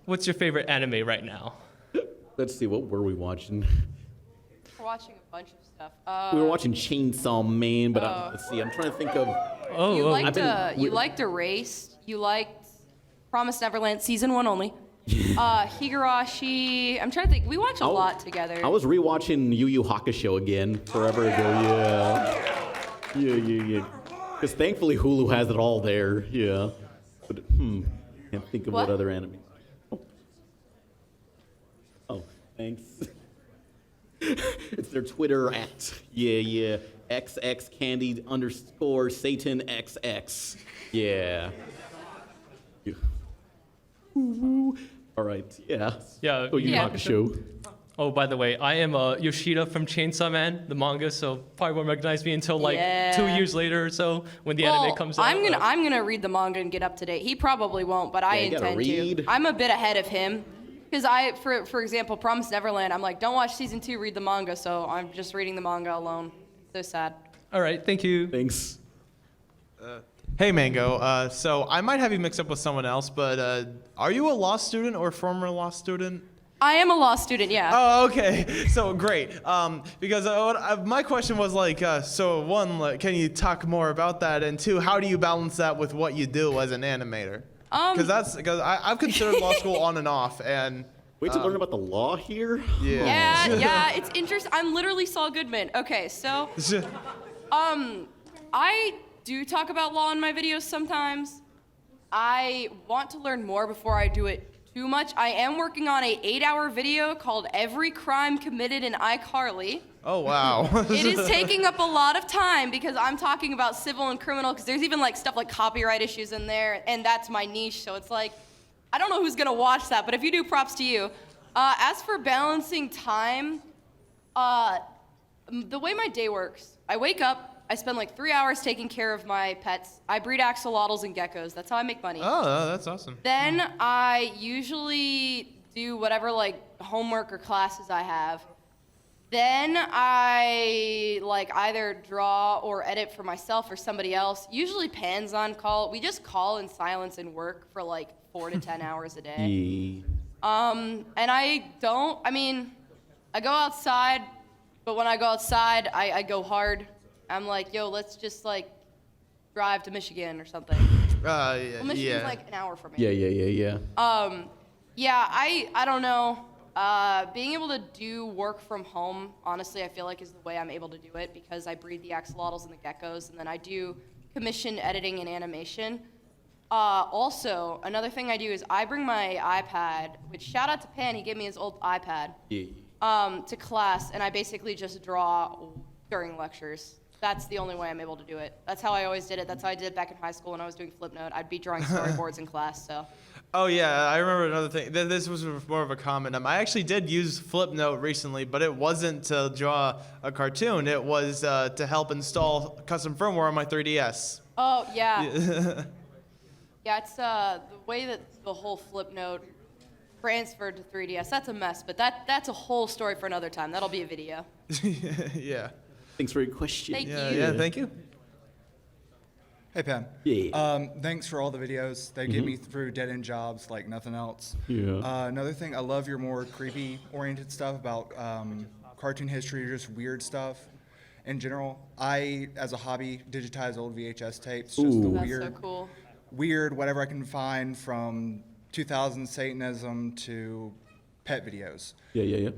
what's your favorite anime right now? Let's see, what were we watching? We're watching a bunch of stuff. We were watching Chainsaw Man, but let's see, I'm trying to think of... You liked Erased. You liked Promised Neverland, Season 1 only. Higurashi. I'm trying to think. We watch a lot together. I was rewatching Yu Yu Hakusho again forever ago, yeah. Because thankfully Hulu has it all there, yeah. But, can't think of what other anime. Oh, thanks. It's their Twitter @ XX Candy _ Satan XX. Yeah. All right. Yeah. Yeah. Oh, you talk show. Oh, by the way, I am Yoshida from Chainsaw Man, the manga, so probably won't recognize me until like 2 years later or so when the anime comes out. I'm gonna read the manga and get up to date. He probably won't, but I intend to. I'm a bit ahead of him. Because for example, Promised Neverland, I'm like, don't watch season 2, read the manga. So I'm just reading the manga alone. So sad. All right, thank you. Thanks. Hey, Mango. So I might have you mixed up with someone else, but are you a law student or former law student? I am a law student, yeah. Oh, okay. So great. Because my question was like, so one, like, can you talk more about that? And two, how do you balance that with what you do as an animator? Because I've considered law school on and off, and wait to learn about the law here. Yeah, it's interesting. I'm literally Saul Goodman. Okay, so I do talk about law in my videos sometimes. I want to learn more before I do it too much. I am working on a 8-hour video called Every Crime Committed in iCarly. Oh, wow. It is taking up a lot of time because I'm talking about civil and criminal, because there's even like stuff like copyright issues in there, and that's my niche. So it's like, I don't know who's gonna watch that, but if you do, props to you. As for balancing time, the way my day works, I wake up, I spend like 3 hours taking care of my pets. I breed axolotls and geckos. That's how I make money. Oh, that's awesome. Then I usually do whatever like homework or classes I have. Then I like either draw or edit for myself or somebody else. Usually Pan's on call. We just call in silence and work for like 4 to 10 hours a day. And I go outside, but when I go outside, I go hard. I'm like, yo, let's just like drive to Michigan or something. Well, Michigan's like an hour from me. Yeah. I don't know. Being able to do work from home, honestly, I feel like is the way I'm able to do it, because I breed the axolotls and the geckos, and then I do commission editing and animation. Also, another thing I do is I bring my iPad, which shout out to Pan, he gave me his old iPad, to class, and I basically just draw during lectures. that's the only way I'm able to do it. That's how I always did it. That's how I did it back in high school when I was doing Flipnote. I'd be drawing storyboards in class, so. Oh yeah, I remember another thing. This was more of a comment. I actually did use Flipnote recently, but it wasn't to draw a cartoon. It was to help install custom firmware on my 3DS. Oh, yeah. Yeah, it's the way that the whole Flipnote transferred to 3DS. That's a mess, but that's a whole story for another time. That'll be a video. Yeah. Thanks for your question. Thank you. Yeah, thank you. Hey, Pam. Yeah. Thanks for all the videos. They get me through dead-end jobs like nothing else. Yeah. Another thing, I love your more creepy-oriented stuff about cartoon history or just weird stuff in general. I, as a hobby, digitize old VHS tapes. Just the That's weird, so cool. weird whatever I can find from 2000 Satanism to pet videos. Yeah.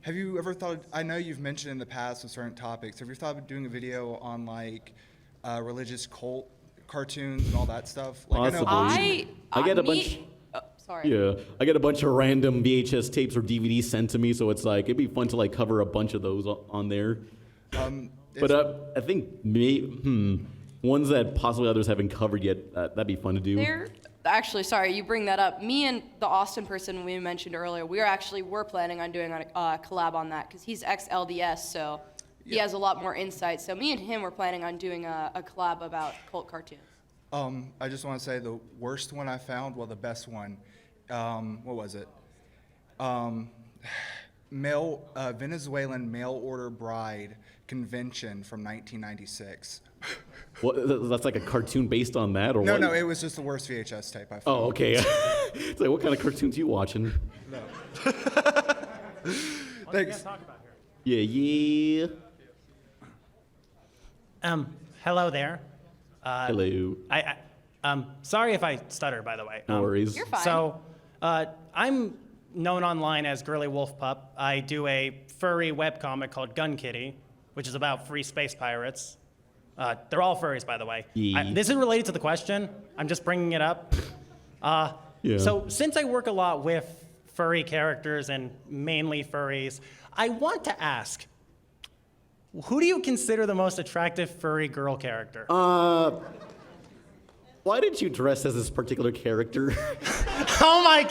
Have you ever thought, I know you've mentioned in the past with certain topics, have you thought of doing a video on like religious cult cartoons and all that stuff? Like, Possibly. I get a bunch. Sorry. Yeah, I get a bunch of random VHS tapes or DVDs sent to me, so it's like it'd be fun to like cover a bunch of those on there. But I think ones that possibly others haven't covered yet. That'd be fun to do. Actually, sorry, you bring that up. Me and the Austin person we mentioned earlier, we're planning on doing a collab on that because he's ex-LDS, so he has a lot more insight. So me and him were planning on doing a collab about cult cartoons. I just want to say the worst one I found, well, the best one, what was it? Venezuelan mail order bride convention from 1996. What? That's like a cartoon based on that, or what? No, it was just the worst VHS tape I found. Oh, okay. It's like, what kind of cartoons you watching? No. Thanks. Yeah. Hello there. Hello. Sorry if I stutter, by the way. No worries. You're fine. So, I'm known online as Girly Wolf Pup. I do a furry webcomic called Gun Kitty, which is about free space pirates. They're all furries, by the way. Yeah. This is related to the question. I'm just bringing it up. Yeah. So, since I work a lot with furry characters and mainly furries, I want to ask, who do you consider the most attractive furry girl character? Why did you dress as this particular character? Oh my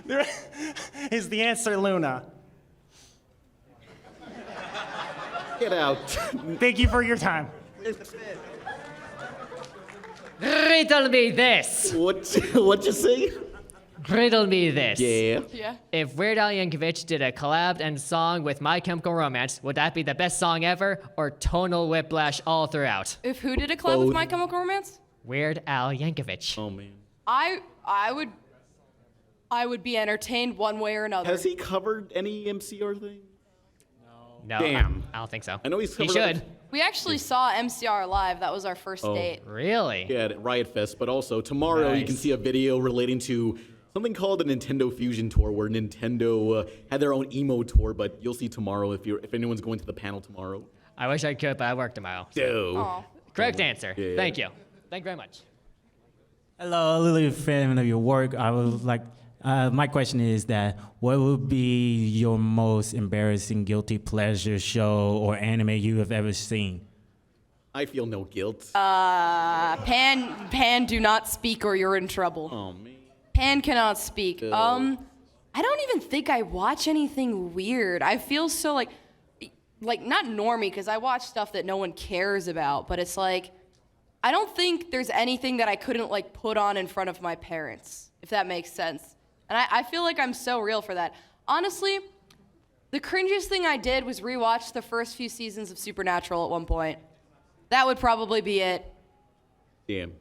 God! Is the answer Luna? Get out. Thank you for your time. Riddle me this. What'd you say? Riddle me this. Yeah. If Weird Al Yankovic did a collab and song with My Chemical Romance, would that be the best song ever or tonal whiplash all throughout? If who did a collab with My Chemical Romance? Weird Al Yankovic. Oh man. I would be entertained one way or another. Has he covered any MCR thing? No. Damn. I don't think so. I know he's He covered. should. We actually saw MCR live. That was our first date. Really? Yeah, at Riot Fest, but also tomorrow you can Nice. see a video relating to something called the Nintendo Fusion Tour, where Nintendo had their own emo tour. But you'll see tomorrow if anyone's going to the panel tomorrow. I wish I could, but I work tomorrow. So. Correct answer. Yeah. Thank you. Thank you very much. Hello, Lily, fan of your work. I would like. My question is that what would be your most embarrassing guilty pleasure show or anime you have ever seen? I feel no guilt. Pan, do not speak or you're in trouble. Oh man. Pan cannot speak. I don't even think I watch anything weird. I feel so like not normie because I watch stuff that no one cares about, but it's like I don't think there's anything that I couldn't like put on in front of my parents, if that makes sense. And I feel like I'm so real for that. Honestly, the cringiest thing I did was rewatch the first few seasons of Supernatural at one point. That would probably be it. Damn.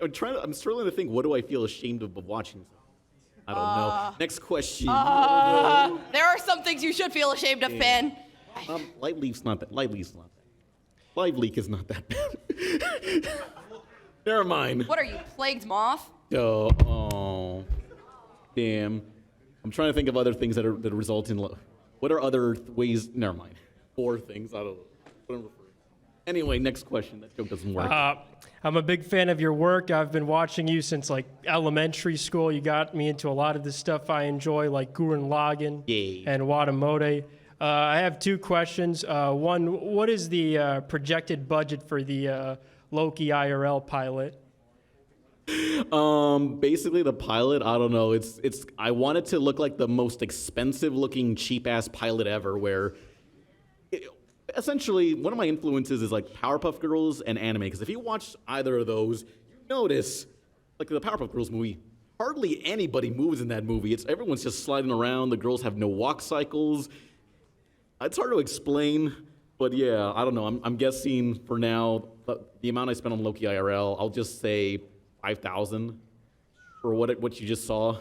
I'm struggling to think. What do I feel ashamed of watching? I don't know. Next question. There are some things you should feel ashamed of, Pan. Light Leaf's not that. Live Leak is not that bad. Never mind. What are you, plagued moth? Oh, damn. I'm trying to think of other things that result in. What are other ways? Never mind. 4 things. I don't know. Anyway, next question. That joke doesn't work. I'm a big fan of your work. I've been watching you since like elementary school. You got me into a lot of the stuff I enjoy, like Gurren Lagann and Watamote. I have two questions. One, what is the projected budget for the Loki IRL pilot? Basically the pilot, I don't know. I want it to look like the most expensive looking cheap ass pilot ever, where essentially one of my influences is like Powerpuff Girls and anime. Because if you watch either of those, you notice like the Powerpuff Girls movie, hardly anybody moves in that movie. Everyone's just sliding around. The girls have no walk cycles. It's hard to explain, but yeah, I don't know. I'm guessing for now the amount I spent on Loki IRL, I'll just say 5,000 for what you just saw.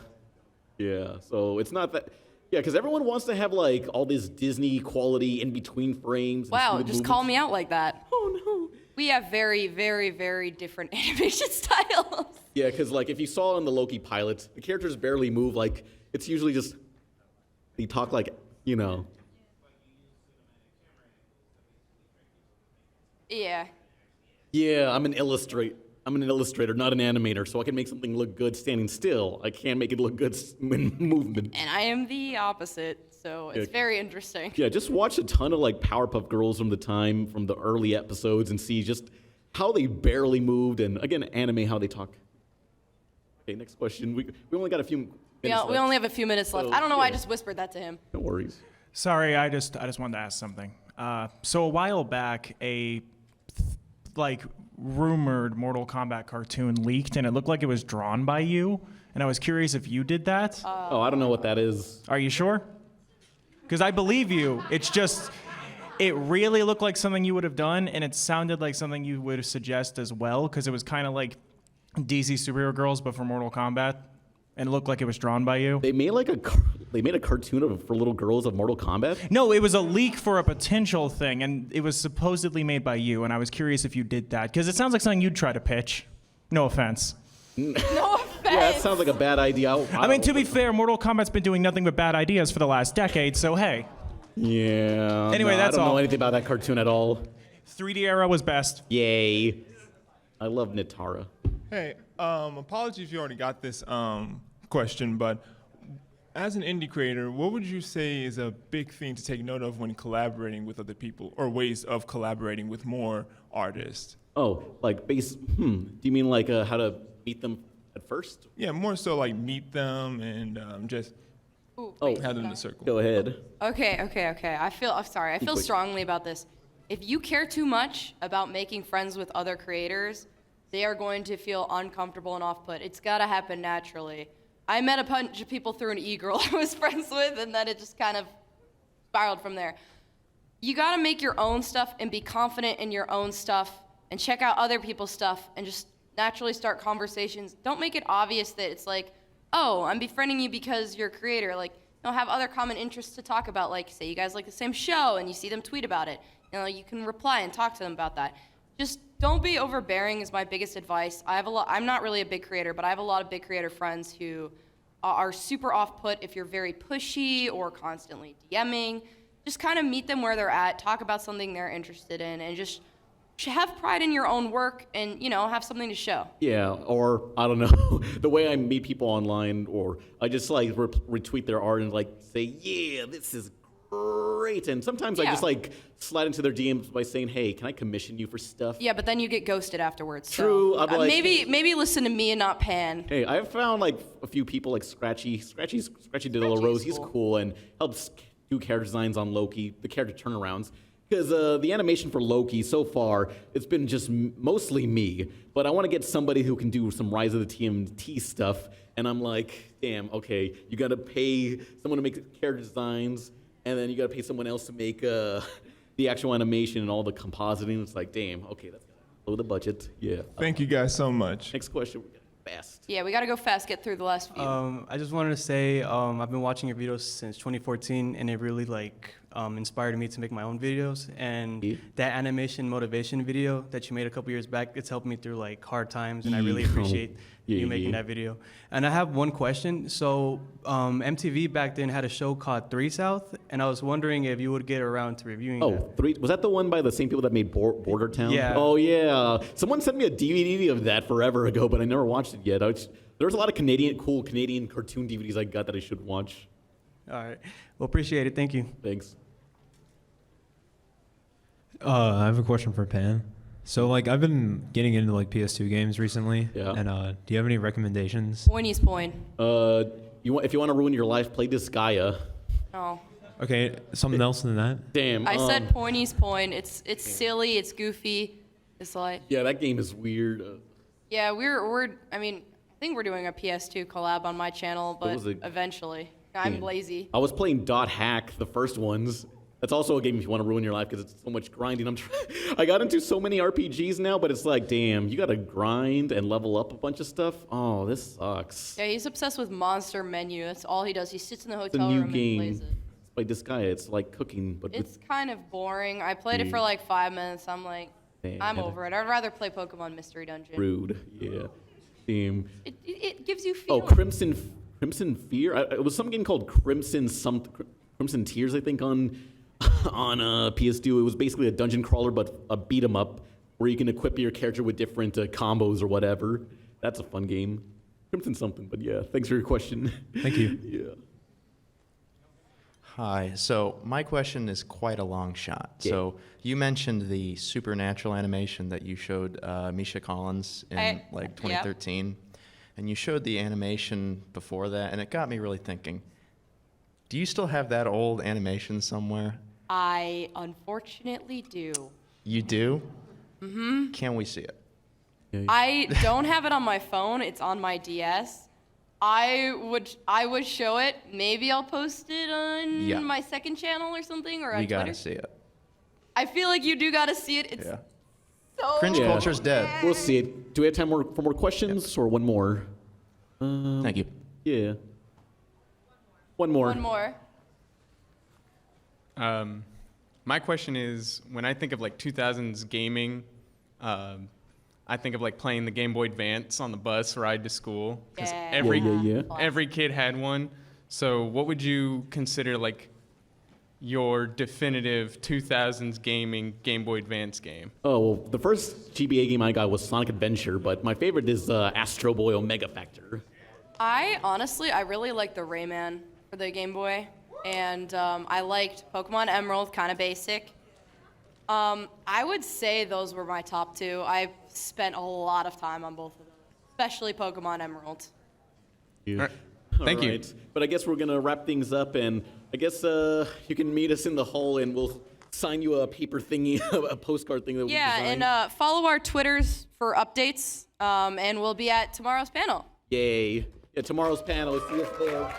Yeah, so it's not that. Yeah, because everyone wants to have like all this Disney quality in between frames. Wow, and just call me out like that. Oh no. We have very, very, very different animation styles. Yeah, because like if you saw in the Loki pilot, the characters barely move. Like it's usually just they talk like Yeah. Yeah, I'm an illustrator, not an animator, so I can make something look good standing still. I can't make it look good in movement. And I am the opposite, so it's very interesting. Yeah, just watch a ton of like Powerpuff Girls from the early episodes and see just how they barely moved, and again, anime how they talk. Okay, next question. We only got a few minutes left. We only have a few minutes left. So, I don't know why I yeah. just whispered that to him. No worries. Sorry, I just wanted to ask something. So a while back, rumored Mortal Kombat cartoon leaked, and it looked like it was drawn by you. And I was curious if you did that. Oh, I don't know what that is. Are you sure? Because I believe you. It's just, it really looked like something you would have done, and it sounded like something you would suggest as well, because it was kind of like DC Superhero Girls, but for Mortal Kombat, and it looked like it was drawn by you. They made a cartoon for little girls of Mortal Kombat? No, it was a leak for a potential thing, and it was supposedly made by you, and I was curious if you did that, because it sounds like something you'd try to pitch. No offense. No offense. Yeah, that sounds like a bad idea. I mean, to be fair, Mortal Kombat's been doing nothing but bad ideas for the last decade, so hey. Yeah. Anyway, that's I don't all. know anything about that cartoon at all. 3D era was best. Yay. I love Nitara. Hey, apologies if you already got this question, but as an indie creator, what would you say is a big thing to take note of when collaborating with other people, or ways of collaborating with more artists? Oh, like do you mean like how to meet them at first? Yeah, more so like meet them and just have them in the circle. Go ahead. Okay. I feel strongly about this. If you care too much about making friends with other creators, they are going to feel uncomfortable and off-put. It's got to happen naturally. I met a bunch of people through an e-girl I was friends with, and then it just kind of spiraled from there. You got to make your own stuff and be confident in your own stuff and check out other people's stuff and just naturally start conversations. Don't make it obvious that it's like, oh, I'm befriending you because you're a creator. Like, have other common interests to talk about. Like, say you guys like the same show and you see them tweet about it. You can reply and talk to them about that. Just don't be overbearing is my biggest advice. I'm not really a big creator, but I have a lot of big creator friends who are super off-put if you're very pushy or constantly DMing. Just kind of meet them where they're at, talk about something they're interested in, and just have pride in your own work and, have something to show. Yeah, or I don't know, the way I meet people online, or I just like retweet their art and like say, yeah, this is great. And sometimes I just like slide into their DMs by saying, hey, can I commission you for stuff? Yeah, but then you get ghosted afterwards. True. So, I'll be like, maybe listen to me and not Pan. Hey, I've found like a few people like Scratchy De La Rose. He's cool and helps do character designs on Loki, the character turnarounds. Because the animation for Loki so far, it's been just mostly me. But I want to get somebody who can do some Rise of the TMT stuff. And I'm like, damn, okay, you got to pay someone to make character designs. And then you got to pay someone else to make the actual animation and all the compositing. It's like, damn, okay, that's below the budget. Yeah. Thank you guys so much. Next question. We're getting fast. Yeah, we got to go fast, get through the last few. I just wanted to say I've been watching your videos since 2014, and it really inspired me to make my own videos. And that animation motivation video that you made a couple years back, it's helped me through hard times, and I really appreciate you making that video. And I have one question. So MTV back then had a show called 3 South, and I was wondering if you would get around to reviewing that. Was that the one by the same people that made Border Town? Yeah. Oh, yeah. Someone sent me a DVD of that forever ago, but I never watched it yet. There's a lot of cool Canadian cartoon DVDs I got that I should watch. All right. Well, appreciate it. Thank you. Thanks. I have a question for Pan. So, like, I've been getting into, like, PS2 games recently. Yeah. And do you have any recommendations? Pointy's point. If you want to ruin your life, play Disgaea. No. Okay, something else than that? Damn. I said Pointy's point. It's silly. It's goofy. It's like. Yeah, that game is weird. Yeah, I mean, I think we're doing a PS2 collab on my channel, but eventually. I'm lazy. I was playing Dot Hack, the first ones. That's also a game if you want to ruin your life because it's so much grinding. I got into so many RPGs now, but it's like, damn, you got to grind and level up a bunch of stuff. Oh, this sucks. Yeah, he's obsessed with Monster Menu. That's all he does. He sits in the It's a hotel new room game. and plays it. It's by Disgaea. It's like cooking, but It's kind of boring. I played it for like 5 minutes. I'm like, I'm over it. I'd rather play Pokemon Mystery Dungeon. rude. Yeah. Damn. It gives you Oh, feelings. Crimson Fear. It was some game called Crimson Tears, I think, on PS2. It was basically a dungeon crawler, but a beat 'em up where you can equip your character with different combos or whatever. That's a fun game. Crimson something, but yeah. Thanks for your question. Thank you. Yeah. Hi. So my question is quite a long shot. Yeah. So you mentioned the supernatural animation that you showed Misha Collins in like 2013, and you showed the animation before that, and it got me really thinking. Do you still have that old animation somewhere? I unfortunately do. You do? Mm-hmm. Can we see it? I don't have it on my phone. It's on my DS. I would show it. Maybe I'll post it on my second channel or something, or on We Twitter. gotta see it. I feel like you do gotta see it. It's so Cringe culture's dead. We'll see it. Do we have time for more questions or one more? Thank you. Yeah. One more. One more. My question is, when I think of like 2000s gaming, I think of like playing the Game Boy Advance on the bus ride to school. Because every kid had one. So what would you consider like your definitive 2000s gaming Game Boy Advance game? Oh, well, the first GBA game I got was Sonic Adventure, but my favorite is Astro Boy Omega Factor. I really like the Rayman for the Game Boy, and I liked Pokemon Emerald, kind of basic. I would say those were my top two. I spent a lot of time on both of them, especially Pokemon Emerald. Yeah. Thank you. Right. But I guess we're going to wrap things up, and I guess you can meet us in the hall, and we'll sign you a paper thingy, a postcard thing that we designed. And follow our Twitters for updates, and we'll be at tomorrow's panel. Yay. Yeah, tomorrow's panel. See us there.